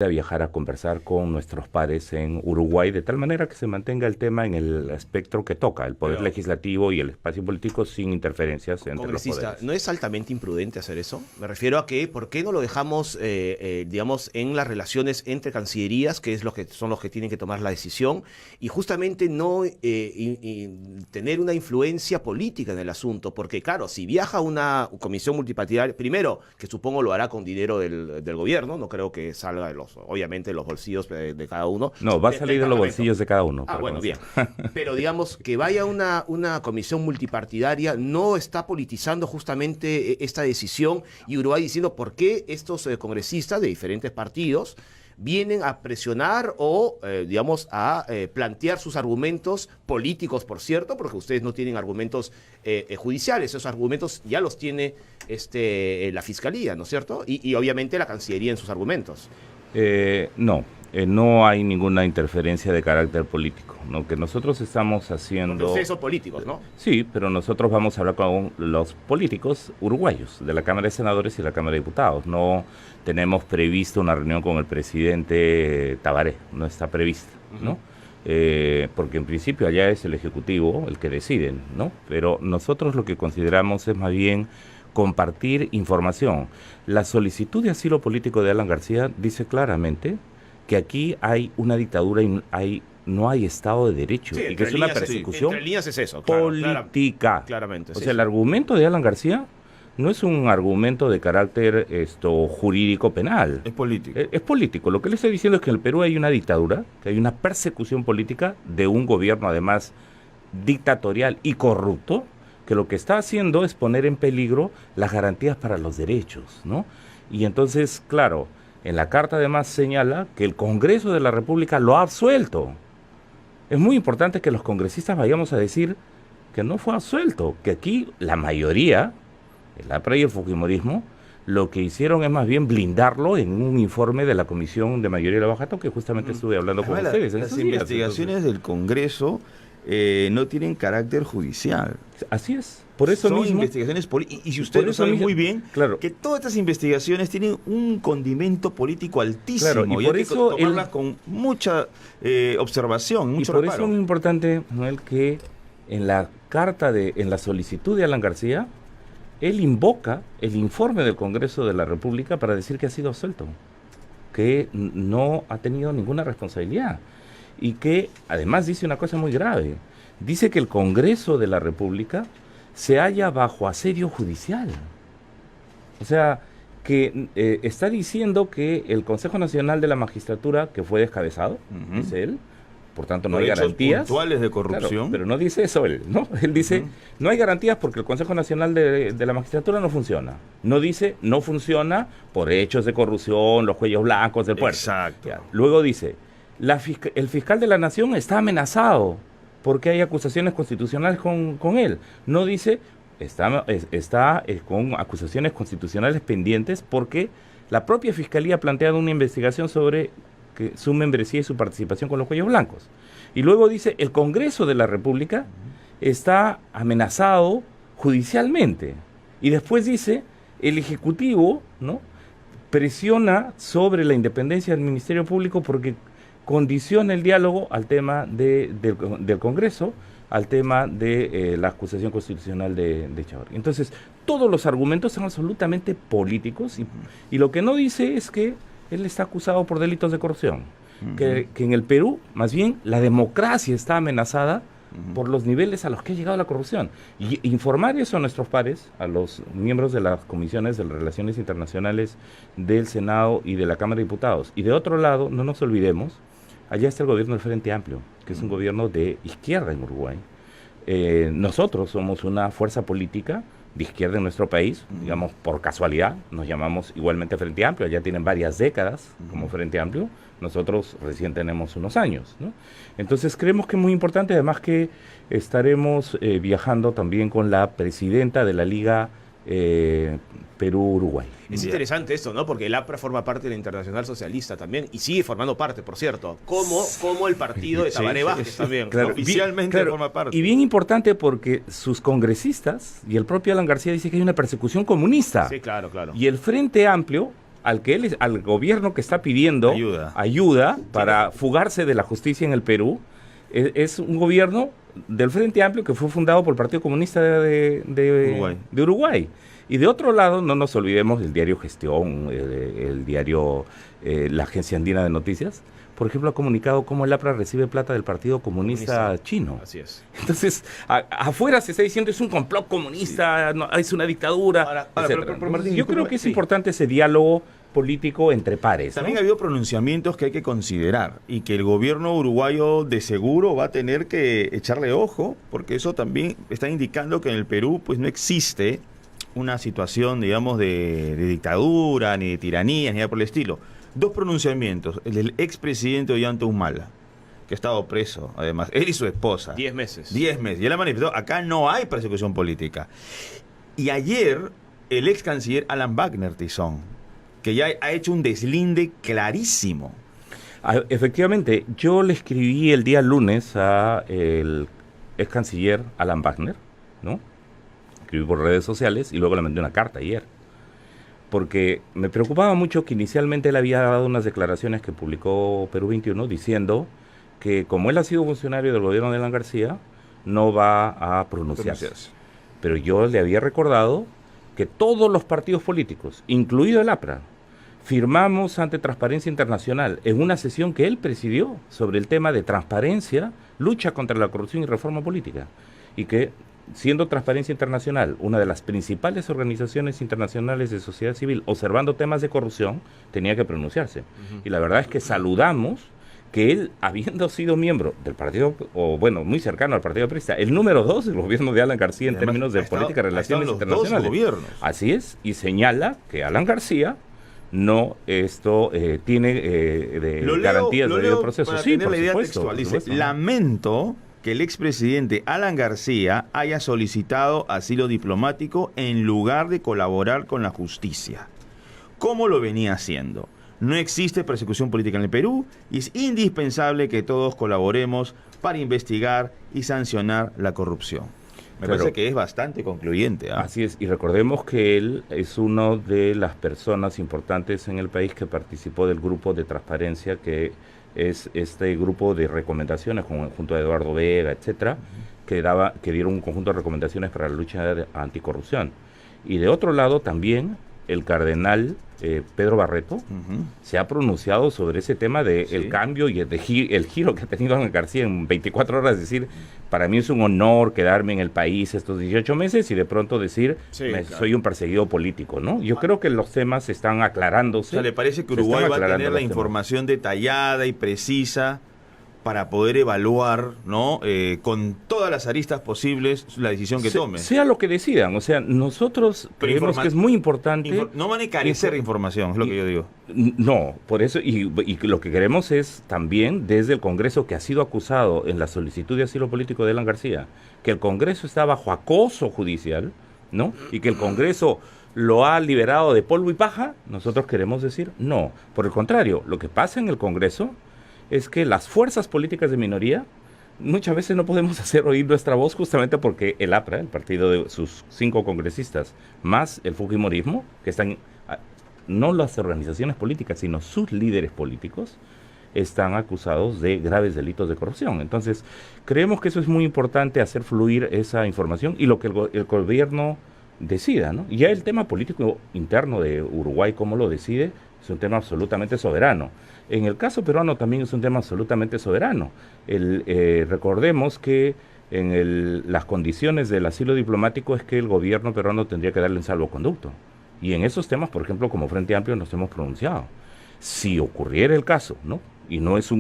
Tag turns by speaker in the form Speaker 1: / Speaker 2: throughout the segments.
Speaker 1: a viajar a conversar con nuestros pares en Uruguay, de tal manera que se mantenga el tema en el espectro que toca, el poder legislativo y el espacio político sin interferencias entre los poderes.
Speaker 2: ¿No es altamente imprudente hacer eso? Me refiero a que, ¿por qué no lo dejamos, digamos, en las relaciones entre cancillerías, que son los que tienen que tomar la decisión, y justamente no tener una influencia política en el asunto? Porque, claro, si viaja una comisión multipartidaria, primero, que supongo lo hará con dinero del gobierno, no creo que salga de obviamente los bolsillos de cada uno.
Speaker 1: No, va a salir de los bolsillos de cada uno.
Speaker 2: Bueno, bien. Pero digamos, que vaya una comisión multipartidaria no está politizando justamente esta decisión, y Uruguay diciendo por qué estos congresistas de diferentes partidos vienen a presionar o, digamos, a plantear sus argumentos políticos, por cierto, porque ustedes no tienen argumentos judiciales. Esos argumentos ya los tiene la Fiscalía, ¿no es cierto? Y obviamente la Cancillería en sus argumentos.
Speaker 1: No hay ninguna interferencia de carácter político. Lo que nosotros estamos haciendo...
Speaker 2: Porque ustedes son políticos, ¿no?
Speaker 1: Sí, pero nosotros vamos a hablar con los políticos uruguayos, de la Cámara de Senadores y la Cámara de Diputados. No tenemos previsto una reunión con el presidente Tabaré, no está prevista, ¿no? Porque en principio allá es el Ejecutivo el que decide, ¿no? Pero nosotros lo que consideramos es más bien compartir información. La solicitud de asilo político de Alan García dice claramente que aquí hay una dictadura y no hay Estado de Derecho,
Speaker 2: sí,
Speaker 1: y que es una persecución
Speaker 2: entre líneas es eso,
Speaker 1: política.
Speaker 2: Claramente.
Speaker 1: O sea, el argumento de Alan García no es un argumento de carácter jurídico penal.
Speaker 3: Es político.
Speaker 1: Es político. Lo que le estoy diciendo es que en el Perú hay una dictadura, que hay una persecución política de un gobierno además dictatorial y corrupto, que lo que está haciendo es poner en peligro las garantías para los derechos, ¿no? Y entonces, claro, en la carta además señala que el Congreso de la República lo ha absuelto. Es muy importante que los congresistas vayamos a decir que no fue absuelto, que aquí la mayoría, el APRA y el fujimorismo, lo que hicieron es más bien blindarlo en un informe de la Comisión de Mayoría de la Bajato, que justamente estuve hablando con ustedes.
Speaker 3: Las investigaciones del Congreso no tienen carácter judicial.
Speaker 1: Así es. Por eso
Speaker 3: son
Speaker 1: mismo,
Speaker 3: investigaciones políticas. Y si ustedes lo saben muy bien,
Speaker 1: claro,
Speaker 3: que todas estas investigaciones tienen un condimento político altísimo.
Speaker 1: Claro, y por
Speaker 3: hay
Speaker 1: eso
Speaker 3: que tomarlas con mucha observación, mucho
Speaker 1: y por
Speaker 3: reparo.
Speaker 1: eso es muy importante, Noel, que en la carta en la solicitud de Alan García, él invoca el informe del Congreso de la República para decir que ha sido absuelto, que no ha tenido ninguna responsabilidad, y que además dice una cosa muy grave. Dice que el Congreso de la República se halla bajo asedio judicial. O sea, que está diciendo que el Consejo Nacional de la Magistratura, que fue descabezado, dice él, por tanto no hay garantías
Speaker 3: puntuales de corrupción.
Speaker 1: Claro, pero no dice eso él, ¿no? Él dice, no hay garantías porque el Consejo Nacional de la Magistratura no funciona. No dice, no funciona por hechos de corrupción, los cuellos blancos del puerto.
Speaker 3: Exacto.
Speaker 1: Ya. Luego dice, el fiscal de la Nación está amenazado porque hay acusaciones constitucionales con él. No dice, está con acusaciones constitucionales pendientes porque la propia Fiscalía ha planteado una investigación sobre su membresía y su participación con los cuellos blancos. Y luego dice, el Congreso de la República está amenazado judicialmente. Y después dice, el Ejecutivo, ¿no?, presiona sobre la independencia del Ministerio Público porque condiciona el diálogo al tema del Congreso, al tema de la acusación constitucional de Chavarri. Entonces, todos los argumentos son absolutamente políticos y lo que no dice es que él está acusado por delitos de corrupción, que en el Perú, más bien, la democracia está amenazada por los niveles a los que ha llegado la corrupción. Y informar eso a nuestros pares, a los miembros de las comisiones de Relaciones Internacionales del Senado y de la Cámara de Diputados. Y de otro lado, no nos olvidemos, allá está el gobierno del Frente Amplio, que es un gobierno de izquierda en Uruguay. Nosotros somos una fuerza política de izquierda en nuestro país, digamos, por casualidad, nos llamamos igualmente Frente Amplio, ya tienen varias décadas como Frente Amplio, nosotros recién tenemos unos años, ¿no? Entonces creemos que es muy importante, además que estaremos viajando también con la presidenta de la Liga Perú-Uruguay.
Speaker 2: Es interesante esto, ¿no? Porque el APRA forma parte de la Internacional Socialista también, y sigue formando parte, por cierto, como el partido de Tabaré Vázquez también.
Speaker 1: Claro,
Speaker 3: oficialmente forma parte.
Speaker 1: Y bien importante porque sus congresistas y el propio Alan García dice que hay una persecución comunista.
Speaker 2: Sí, claro.
Speaker 1: Y el Frente Amplio al gobierno que está pidiendo ayuda para fugarse de la justicia en el Perú, es un gobierno del Frente Amplio que fue fundado por el Partido Comunista de Uruguay. Y de otro lado, no nos olvidemos del diario Gestión, el diario la Agencia Andina de Noticias, por ejemplo, ha comunicado cómo el APRA recibe plata del Partido Comunista Chino.
Speaker 2: Así es.
Speaker 1: Entonces, afuera se está diciendo es un complot comunista, no, es una dictadura,
Speaker 3: Ahora, pero Martín,
Speaker 1: yo creo que es importante ese diálogo político entre pares,
Speaker 3: También
Speaker 1: ¿no?
Speaker 3: ha habido pronunciamientos que hay que considerar y que el gobierno uruguayo de seguro va a tener que echarle ojo, porque eso también está indicando que en el Perú pues no existe una situación, digamos, de dictadura, ni de tiranía, ni nada por el estilo. Dos pronunciamientos, el del expresidente Ollanta Humala, que ha estado preso, además, él y su esposa.
Speaker 2: 10 meses.
Speaker 3: 10 meses. Y él ha manifestado, acá no hay persecución política. Y ayer, el ex canciller Alan Wagner Tizón, que ya ha hecho un deslinde clarísimo.
Speaker 1: Efectivamente, yo le escribí el día lunes a el ex canciller Alan Wagner, ¿no? Escribí por redes sociales y luego le mandé una carta ayer. Porque me preocupaba mucho que inicialmente él había dado unas declaraciones que publicó Perú 21 diciendo que como él ha sido funcionario del gobierno de Alan García, no va a pronunciarse. Pero yo le había recordado que todos los partidos políticos, incluido el APRA, firmamos ante Transparencia Internacional en una sesión que él presidió sobre el tema de transparencia, lucha contra la corrupción y reforma política. Y que, siendo Transparencia Internacional una de las principales organizaciones internacionales de sociedad civil observando temas de corrupción, tenía que pronunciarse. Y la verdad es que saludamos que él, habiendo sido miembro del partido, o bueno, muy cercano al partido aprista, el número 2 del gobierno de Alan García en términos de política y relaciones internacionales.
Speaker 3: Dos gobiernos.
Speaker 1: Así es, y señala que Alan García no tiene garantías de debido proceso.
Speaker 3: Para
Speaker 1: Sí,
Speaker 3: tener
Speaker 1: por
Speaker 3: la idea
Speaker 1: supuesto,
Speaker 3: textual.
Speaker 1: por
Speaker 3: Dice,
Speaker 1: supuesto.
Speaker 3: lamento que el expresidente Alan García haya solicitado asilo diplomático en lugar de colaborar con la justicia. ¿Cómo lo venía haciendo? No existe persecución política en el Perú y es indispensable que todos colaboremos para investigar y sancionar la corrupción. Me parece que es bastante concluyente.
Speaker 1: Así es, y recordemos que él es una de las personas importantes en el país que participó del grupo de transparencia, que es este grupo de recomendaciones junto a Eduardo Vega, etcétera, que dieron un conjunto de recomendaciones para la lucha anticorrupción. Y de otro lado también el cardenal Pedro Barreto se ha pronunciado sobre ese tema del cambio y el giro que ha tenido Alan García en 24 horas, es decir, para mí es un honor quedarme en el país estos 18 meses y de pronto decir, soy un perseguido político, ¿no? Yo creo que los temas están aclarándose.
Speaker 3: O sea, ¿le parece que Uruguay va a tener la información detallada y precisa para poder evaluar, ¿no? Con todas las aristas posibles la decisión que tome?
Speaker 1: Sea lo que decidan, o sea, nosotros creemos que es muy importante...
Speaker 3: No van a carecer de información, es lo que yo digo.
Speaker 1: No, por eso, y lo que queremos es también, desde el Congreso, que ha sido acusado en la solicitud de asilo político de Alan García, que el Congreso está bajo acoso judicial, ¿no? Y que el Congreso lo ha liberado de polvo y paja, nosotros queremos decir no. Por el contrario, lo que pasa en el Congreso es que las fuerzas políticas de minoría muchas veces no podemos hacer oír nuestra voz justamente porque el APRA, el partido de sus 5 congresistas, más el fujimorismo, que están, no las organizaciones políticas, sino sus líderes políticos, están acusados de graves delitos de corrupción. Entonces, creemos que eso es muy importante, hacer fluir esa información y lo que el gobierno decida, ¿no? Y ya el tema político interno de Uruguay, cómo lo decide, es un tema absolutamente soberano. En el caso peruano también es un tema absolutamente soberano. Recordemos que en las condiciones del asilo diplomático es que el gobierno peruano tendría que darle un salvoconducto. Y en esos temas, por ejemplo, como Frente Amplio nos hemos pronunciado. Si ocurriera el caso, ¿no? Y no es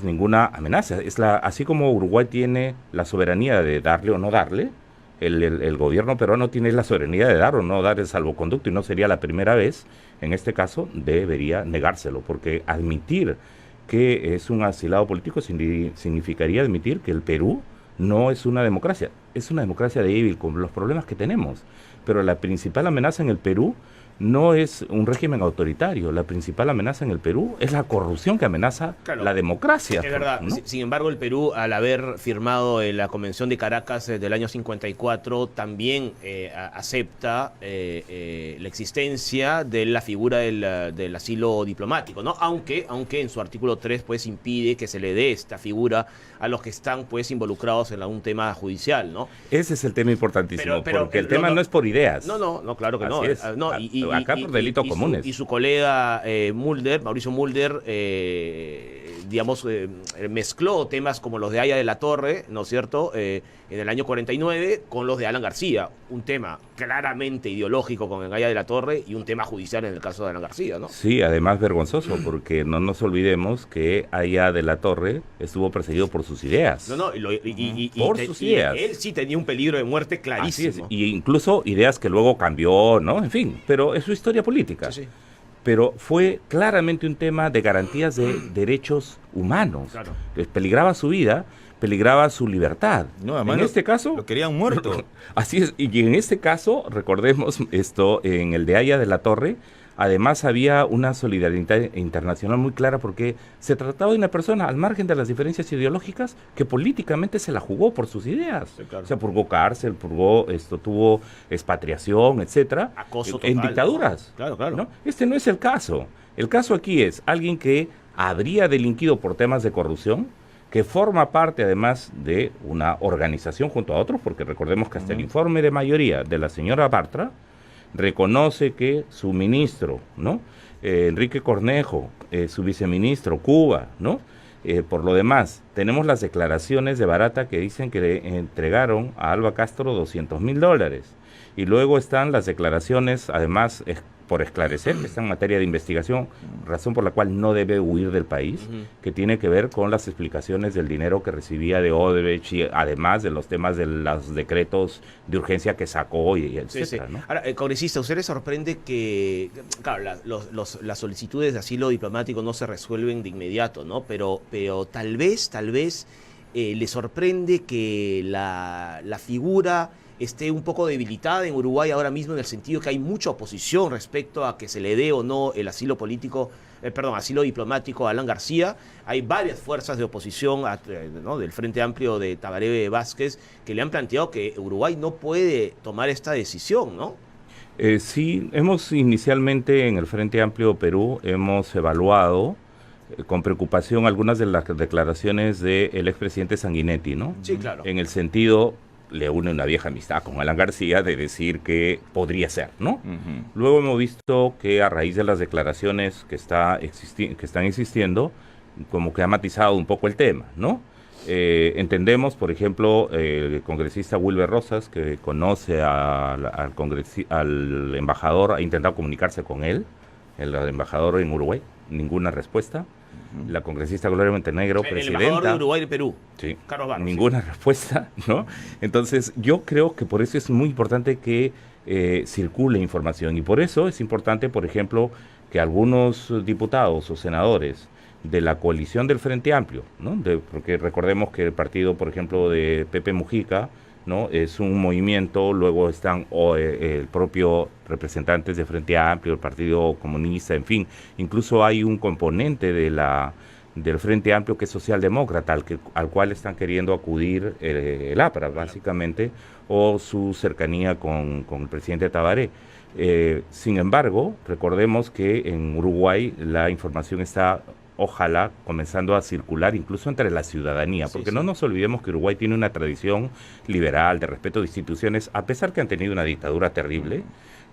Speaker 1: ninguna amenaza. Así como Uruguay tiene la soberanía de darle o no darle, el gobierno peruano tiene la soberanía de dar o no dar el salvoconducto, y no sería la primera vez. En este caso debería negárselo, porque admitir que es un asilado político significaría admitir que el Perú no es una democracia, es una democracia débil con los problemas que tenemos. Pero la principal amenaza en el Perú no es un régimen autoritario. La principal amenaza en el Perú es la corrupción que amenaza la democracia.
Speaker 2: Es verdad.
Speaker 1: ¿no?
Speaker 2: Sin embargo, el Perú, al haber firmado la Convención de Caracas del año 54, también acepta la existencia de la figura del asilo diplomático, ¿no? Aunque en su artículo 3 pues impide que se le dé esta figura a los que están pues involucrados en un tema judicial, ¿no?
Speaker 1: Ese es el tema importantísimo, porque el tema no es por ideas.
Speaker 2: No, claro que
Speaker 1: Así
Speaker 2: no.
Speaker 1: es. Acá por delitos comunes.
Speaker 2: Y su colega Mauricio Mulder, mezcló temas como los de Haya de la Torre, ¿no es cierto?, en el año 49 con los de Alan García. Un tema claramente ideológico con el Haya de la Torre y un tema judicial en el caso de Alan García, ¿no?
Speaker 1: Sí, además vergonzoso, porque no nos olvidemos que Haya de la Torre estuvo perseguido por sus ideas.
Speaker 2: Por
Speaker 1: sus ideas.
Speaker 2: Él sí tenía un peligro de muerte clarísimo.
Speaker 1: Así es, y incluso ideas que luego cambió, ¿no? En fin, pero es su historia política.
Speaker 2: Sí.
Speaker 1: Pero fue claramente un tema de garantías de derechos humanos.
Speaker 2: Claro.
Speaker 1: Peligraba su vida, peligraba su libertad.
Speaker 3: No, además
Speaker 1: en este caso...
Speaker 3: Lo querían muerto.
Speaker 1: Así es, y en este caso, recordemos esto, en el de Haya de la Torre, además había una solidaridad internacional muy clara porque se trataba de una persona al margen de las diferencias ideológicas que políticamente se la jugó por sus ideas.
Speaker 2: Sí, claro.
Speaker 1: O sea, purgó cárcel, tuvo expatriación, etcétera,
Speaker 2: Acoso
Speaker 1: en
Speaker 2: total,
Speaker 1: dictaduras.
Speaker 2: ¿no? Claro.
Speaker 1: ¿No? Este no es el caso. El caso aquí es alguien que habría delinquido por temas de corrupción, que forma parte además de una organización junto a otros, porque recordemos que hasta el informe de mayoría de la señora Bartra reconoce que su ministro, ¿no? Enrique Cornejo, su viceministro, Cuba, ¿no? Por lo demás, tenemos las declaraciones de Barata que dicen que le entregaron a Alba Castro $200,000. Y luego están las declaraciones, además, por esclarecer, que está en materia de investigación, razón por la cual no debe huir del país, que tiene que ver con las explicaciones del dinero que recibía de Odebrecht y además de los temas de los decretos de urgencia que sacó y etcétera,
Speaker 2: Sí.
Speaker 1: ¿no?
Speaker 2: Ahora, congresista, ¿usted le sorprende que, claro, las solicitudes de asilo diplomático no se resuelven de inmediato, ¿no? Pero tal vez le sorprende que la figura esté un poco debilitada en Uruguay ahora mismo, en el sentido que hay mucha oposición respecto a que se le dé o no el asilo diplomático a Alan García. Hay varias fuerzas de oposición, ¿no?, del Frente Amplio de Tabaré Vázquez, que le han planteado que Uruguay no puede tomar esta decisión, ¿no?
Speaker 1: Sí, hemos inicialmente en el Frente Amplio Perú, hemos evaluado con preocupación algunas de las declaraciones del expresidente Sanguinetti, ¿no?
Speaker 2: Sí, claro.
Speaker 1: En el sentido, le une una vieja amistad con Alan García de decir que podría ser, ¿no? Luego hemos visto que a raíz de las declaraciones que están existiendo, como que ha matizado un poco el tema, ¿no? Entendemos, por ejemplo, el congresista Wilber Rosas, que conoce al embajador, ha intentado comunicarse con él, el embajador en Uruguay, ninguna respuesta. La congresista Gloria Montenegro, presidenta...
Speaker 2: El embajador de Uruguay y Perú,
Speaker 1: sí,
Speaker 2: Carlos Barros.
Speaker 1: Ninguna respuesta, ¿no? Entonces, yo creo que por eso es muy importante que circule información. Y por eso es importante, por ejemplo, que algunos diputados o senadores de la coalición del Frente Amplio, ¿no? Porque recordemos que el partido, por ejemplo, de Pepe Mujica, ¿no?, es un movimiento, luego están el propio representantes de Frente Amplio, el Partido Comunista, en fin, incluso hay un componente del Frente Amplio que es socialdemócrata, al cual están queriendo acudir el APRA, básicamente, o su cercanía con el presidente Tabaré. Sin embargo, recordemos que en Uruguay la información está, ojalá, comenzando a circular incluso entre la ciudadanía, porque no nos olvidemos que Uruguay tiene una tradición liberal de respeto de instituciones, a pesar que han tenido una dictadura terrible,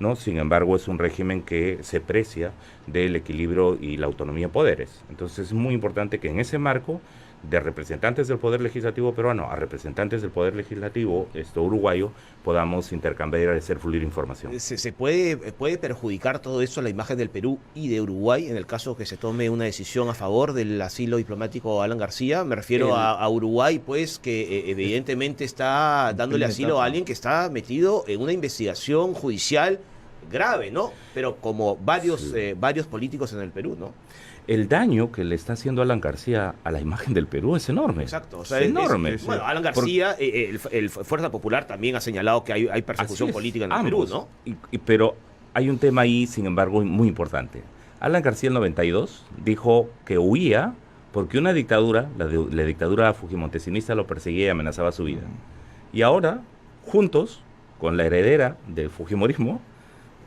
Speaker 1: ¿no? Sin embargo, es un régimen que se precia del equilibrio y la autonomía de poderes. Entonces es muy importante que en ese marco, de representantes del Poder Legislativo peruano a representantes del Poder Legislativo uruguayo, podamos intercambiar y hacer fluir información.
Speaker 2: ¿Se puede perjudicar todo eso a la imagen del Perú y de Uruguay en el caso que se tome una decisión a favor del asilo diplomático a Alan García? Me refiero a Uruguay, pues, que evidentemente está dándole asilo a alguien que está metido en una investigación judicial grave, ¿no? Pero como varios políticos en el Perú, ¿no?
Speaker 1: El daño que le está haciendo Alan García a la imagen del Perú es enorme.
Speaker 2: Exacto. O sea,
Speaker 1: es enorme.
Speaker 2: Bueno, Alan García, el Fuerza Popular también ha señalado que hay persecución política en el Perú, ¿no?
Speaker 1: Pero hay un tema ahí, sin embargo, muy importante. Alan García en el 92 dijo que huía porque una dictadura, la dictadura fujimontesinista, lo perseguía y amenazaba su vida. Y ahora, juntos, con la heredera del fujimorismo,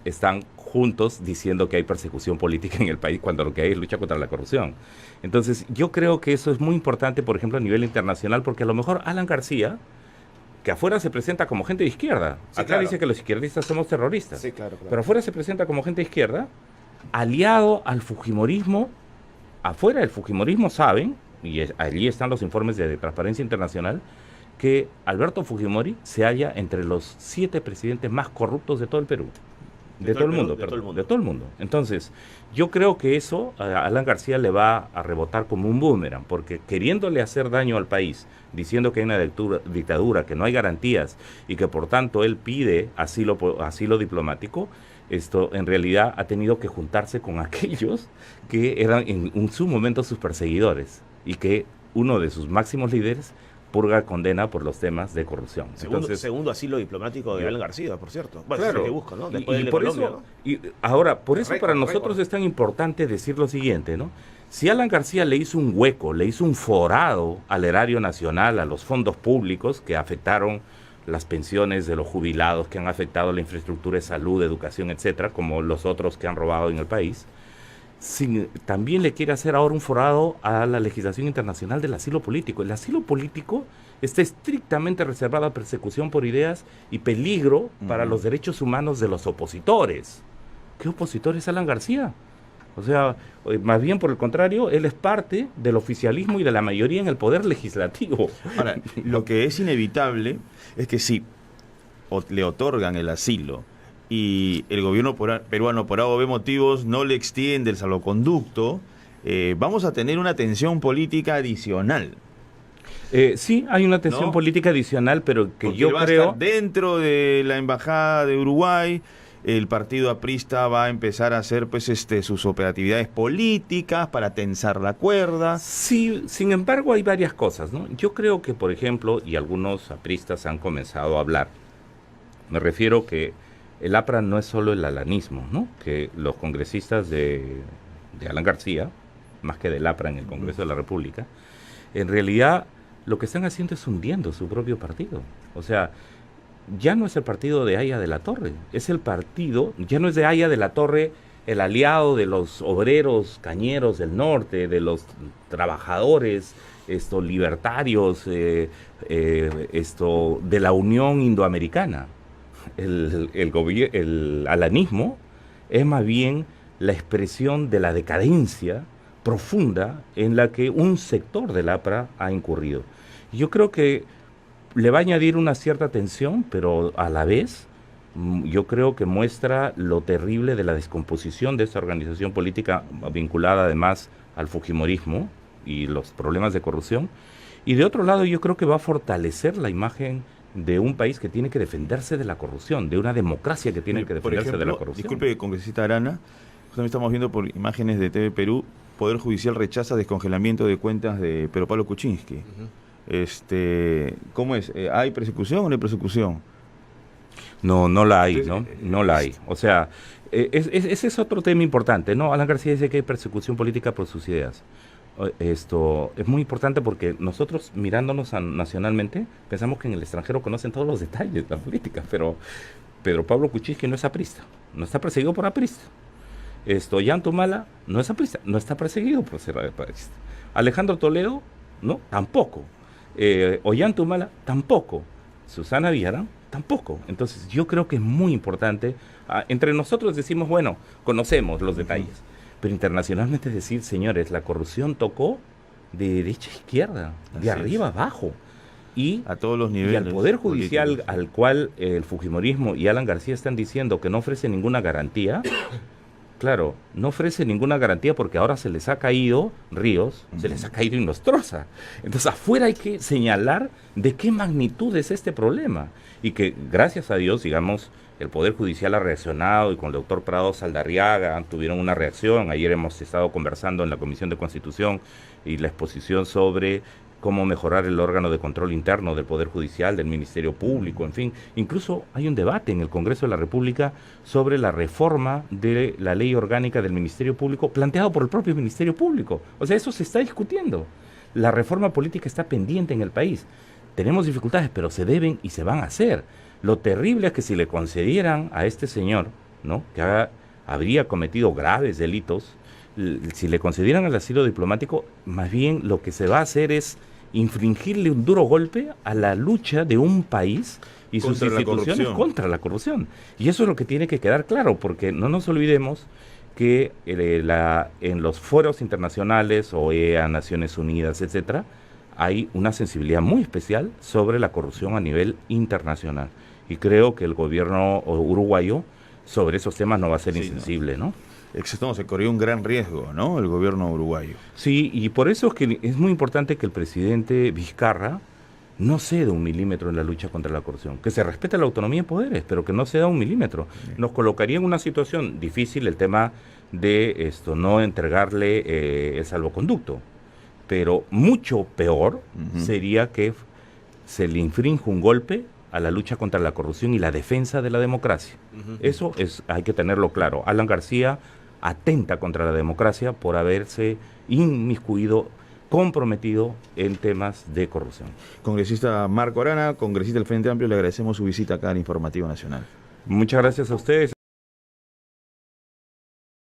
Speaker 1: están juntos diciendo que hay persecución política en el país cuando lo que hay es lucha contra la corrupción. Entonces, yo creo que eso es muy importante, por ejemplo, a nivel internacional, porque a lo mejor Alan García, que afuera se presenta como gente de izquierda,
Speaker 2: Sí,
Speaker 1: acá
Speaker 2: claro.
Speaker 1: dice que los izquierdistas somos terroristas,
Speaker 2: Sí, claro, claro.
Speaker 1: pero afuera se presenta como gente de izquierda, aliado al fujimorismo. Afuera del fujimorismo saben, y allí están los informes de Transparencia Internacional, que Alberto Fujimori se halla entre los 7 presidentes más corruptos de todo el Perú. De todo el mundo, perdón, de todo el mundo. Entonces, yo creo que eso a Alan García le va a rebotar como un boomerang, porque queriéndole hacer daño al país, diciendo que hay una dictadura, que no hay garantías y que por tanto él pide asilo diplomático, esto en realidad ha tenido que juntarse con aquellos que eran en su momento sus perseguidores y que uno de sus máximos líderes purga condena por los temas de corrupción.
Speaker 2: Segundo asilo diplomático de Alan García, por cierto. Bueno,
Speaker 1: Claro,
Speaker 2: es lo que busco, ¿no? Después
Speaker 1: y
Speaker 2: del de
Speaker 1: por
Speaker 2: Colombia,
Speaker 1: eso,
Speaker 2: ¿no?
Speaker 1: y ahora, por eso para
Speaker 2: Récord,
Speaker 1: nosotros
Speaker 2: récord.
Speaker 1: es tan importante decir lo siguiente, ¿no? Si Alan García le hizo un hueco, le hizo un forado al erario nacional, a los fondos públicos que afectaron las pensiones de los jubilados, que han afectado la infraestructura de salud, educación, etcétera, como los otros que han robado en el país, también le quiere hacer ahora un forado a la legislación internacional del asilo político. El asilo político está estrictamente reservado a persecución por ideas y peligro para los derechos humanos de los opositores. ¿Qué opositores, Alan García? O sea, más bien por el contrario, él es parte del oficialismo y de la mayoría en el poder legislativo.
Speaker 3: Ahora, lo que es inevitable es que si le otorgan el asilo y el gobierno peruano por A o B motivos no le extiende el salvoconducto, vamos a tener una tensión política adicional.
Speaker 1: Sí, hay una tensión
Speaker 3: ¿No?
Speaker 1: política adicional, pero que
Speaker 3: Porque
Speaker 1: yo
Speaker 3: va a
Speaker 1: creo...
Speaker 3: estar dentro de la embajada de Uruguay, el partido aprista va a empezar a hacer pues sus operatividades políticas para tensar la cuerda.
Speaker 1: Sí, sin embargo hay varias cosas, ¿no? Yo creo que, por ejemplo, y algunos apristas han comenzado a hablar, me refiero que el APRA no es solo el alanismo, ¿no? Que los congresistas de Alan García, más que del APRA en el Congreso de la República, en realidad lo que están haciendo es hundiendo su propio partido. O sea, ya no es el partido de Haya de la Torre, es el partido, ya no es de Haya de la Torre el aliado de los obreros cañeros del norte, de los trabajadores libertarios, de la Unión Indoamericana. El alanismo es más bien la expresión de la decadencia profunda en la que un sector del APRA ha incurrido. Yo creo que le va a añadir una cierta tensión, pero a la vez yo creo que muestra lo terrible de la descomposición de esta organización política vinculada además al fujimorismo y los problemas de corrupción. Y de otro lado yo creo que va a fortalecer la imagen de un país que tiene que defenderse de la corrupción, de una democracia que tiene que
Speaker 3: Por
Speaker 1: defenderse
Speaker 3: ejemplo,
Speaker 1: de la corrupción.
Speaker 3: Disculpe, congresista Arana, justamente estamos viendo por imágenes de TV Perú, Poder Judicial rechaza descongelamiento de cuentas de Pedro Pablo Kuczynski. ¿Cómo es? ¿Hay persecución o no hay persecución?
Speaker 1: No, no la hay, ¿no? No la hay. O sea, ese es otro tema importante, ¿no? Alan García dice que hay persecución política por sus ideas. Esto es muy importante porque nosotros, mirándonos nacionalmente, pensamos que en el extranjero conocen todos los detalles de la política, pero Pedro Pablo Kuczynski no es aprista, no está perseguido por aprista. Ollanta Humala no es aprista, no está perseguido por ser aprista. Alejandro Toledo, no, tampoco. Ollanta Humala, tampoco. Susana Villarán, tampoco. Entonces yo creo que es muy importante. Entre nosotros decimos, bueno, conocemos los detalles, pero internacionalmente decir, señores, la corrupción tocó de derecha a izquierda, de arriba a abajo. Y
Speaker 3: a todos los niveles.
Speaker 1: Y al Poder Judicial,
Speaker 3: políticos.
Speaker 1: al cual el fujimorismo y Alan García están diciendo que no ofrece ninguna garantía. Claro, no ofrece ninguna garantía porque ahora se les ha caído Ríos, se les ha caído Inostroza. Entonces afuera hay que señalar de qué magnitud es este problema. Y que gracias a Dios, digamos, el Poder Judicial ha reaccionado y con el doctor Prado Saldarriaga tuvieron una reacción. Ayer hemos estado conversando en la Comisión de Constitución y la exposición sobre cómo mejorar el órgano de control interno del Poder Judicial, del Ministerio Público, en fin. Incluso hay un debate en el Congreso de la República sobre la reforma de la ley orgánica del Ministerio Público, planteado por el propio Ministerio Público. O sea, eso se está discutiendo. La reforma política está pendiente en el país. Tenemos dificultades, pero se deben y se van a hacer. Lo terrible es que si le concedieran a este señor, ¿no?, que habría cometido graves delitos, si le concedieran el asilo diplomático, más bien lo que se va a hacer es infringirle un duro golpe a la lucha de un país y sus instituciones contra la corrupción. Y eso es lo que tiene que quedar claro, porque no nos olvidemos que en los foros internacionales, OEA, Naciones Unidas, etcétera, hay una sensibilidad muy especial sobre la corrupción a nivel internacional. Y creo que el gobierno uruguayo sobre esos temas no va a ser insensible, ¿no?
Speaker 3: No, se corrió un gran riesgo, ¿no?, el gobierno uruguayo.
Speaker 1: Sí, y por eso es que es muy importante que el presidente Vizcarra no ceda un milímetro en la lucha contra la corrupción, que se respete la autonomía de poderes, pero que no ceda un milímetro. Nos colocaría en una situación difícil el tema de no entregarle el salvoconducto, pero mucho peor sería que se le infrinja un golpe a la lucha contra la corrupción y la defensa de la democracia. Eso hay que tenerlo claro. Alan García atenta contra la democracia por haberse inmiscuido, comprometido en temas de corrupción.
Speaker 3: Congresista Marco Arana, congresista del Frente Amplio, le agradecemos su visita acá al Informativo Nacional.
Speaker 1: Muchas gracias a ustedes.